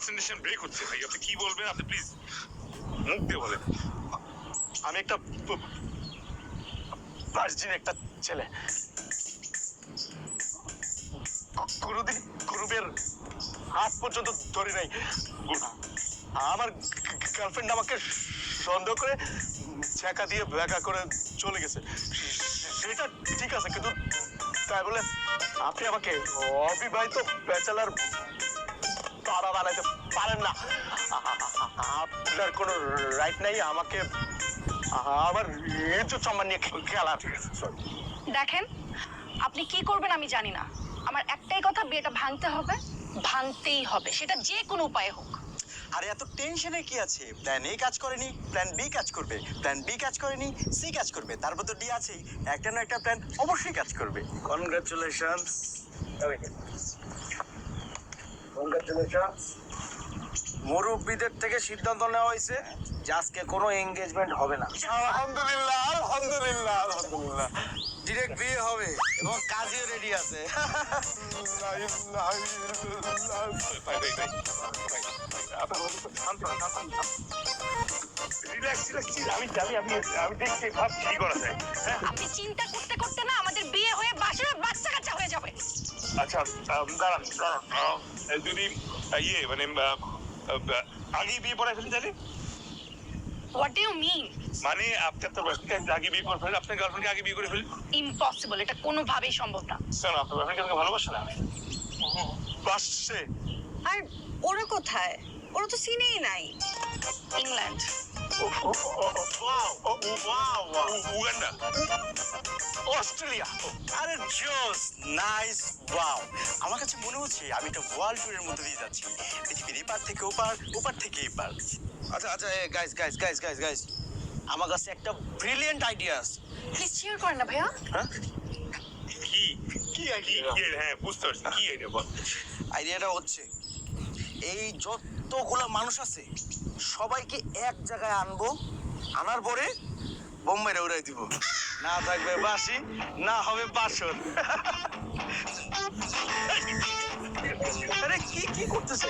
Concentration break হচ্ছে ভাই। আপনি কি বলবেন আপনি প্লিজ মুখ দিয়ে বলেন। আমি একটা ভার্জিন একটা ছেলে, কোনোদিন গ্রুপের হাত পর্যন্ত ধরি নাই। আমার গার্লফ্রেন্ড আমাকে সন্দেহ করে ছেঁকা দিয়ে ব্যাকা করে চলে গেছে, সেটা ঠিক আছে, কিন্তু তাই বলে আপনি আমাকে অবিবাহিত ব্যাচেলার বাবা বানাইতে পারেন না। আপনার কোনো রাইট নাই আমাকে আমার ইজ্জত সম্মান নিয়ে খেলার। দেখেন, আপনি কি করবেন আমি জানি না, আমার একটাই কথা, বিয়েটা ভাঙতে হবে, ভাঙতেই হবে, সেটা যে কোনো উপায়ে হোক। আরে এত টেনশনে কি আছে? প্ল্যান এ কাজ করেনি, প্ল্যান বি কাজ করবে, প্ল্যান বি কাজ করেনি, সি কাজ করবে, তারপর তো ডি আছেই। একটা না একটা প্ল্যান অবশ্যই কাজ করবে। Congratulations, congratulations. মুরব্বীদের থেকে সিদ্ধান্ত নেওয়া হয়েছে যে আজকে কোনো এঙ্গেজমেন্ট হবে না। আলহামদুলিল্লাহ, আলহামদুলিল্লাহ, আলহামদুলিল্লাহ। ডিরেক্ট বিয়ে হবে এবং কাজীও রেডি আছে। রিল্যাক্স রিল্যাক্স, আমি জানি আমি দেখছি ভাব কি করা যায়। হ্যাঁ আপনি চিন্তা করতে করতে না আমাদের বিয়ে হয়ে বাসায় বাচ্চা কাচ্চা হয়ে যাবে। আচ্ছা দাঁড়ান দাঁড়ান, যদি ইয়ে মানে আগে বিয়ে পড়ায় ফেলি তাহলে? What do you mean? মানে আপনি আপনার বয়ফ্রেন্ডকে আগে বিয়ে করে ফেলেন, আপনার গার্লফ্রেন্ডকে আগে বিয়ে করে ফেলেন? ইম্পসিবল, এটা কোনোভাবেই সম্ভব না। কেন আপনার বয়ফ্রেন্ডকে আমাকে ভালোবাসে না? বাসছে। আর ওরা কোথায়? ওরা তো সিনেই নাই। ইংল্যান্ড। Uganda, Australia. আরে জোস, নাইস, ওয়াও। আমার কাছে মনে হচ্ছে আমি একটা ওয়ার্ল্ড ট্যুরের মধ্যে দিয়ে যাচ্ছি। পৃথিবীর এপার থেকে ওপার, ওপার থেকে এপার। আচ্ছা আচ্ছা, guys guys guys guys guys, আমার কাছে একটা ব্রিলিয়েন্ট আইডিয়া আছে। প্লিজ চিয়ার করেন না ভাইয়া। হ্যাঁ, কি কি আইডিয়া? হ্যাঁ বুঝতে পারছি, কি আইডিয়া বল। আইডিয়াটা হচ্ছে এই যতগুলা মানুষ আছে সবাইকে এক জায়গায় আনবো, আনার পরে বোম্বাইরে উড়াই দিব। না থাকবে বাসি, না হবে বাসর। আরে কি কি করতেছে?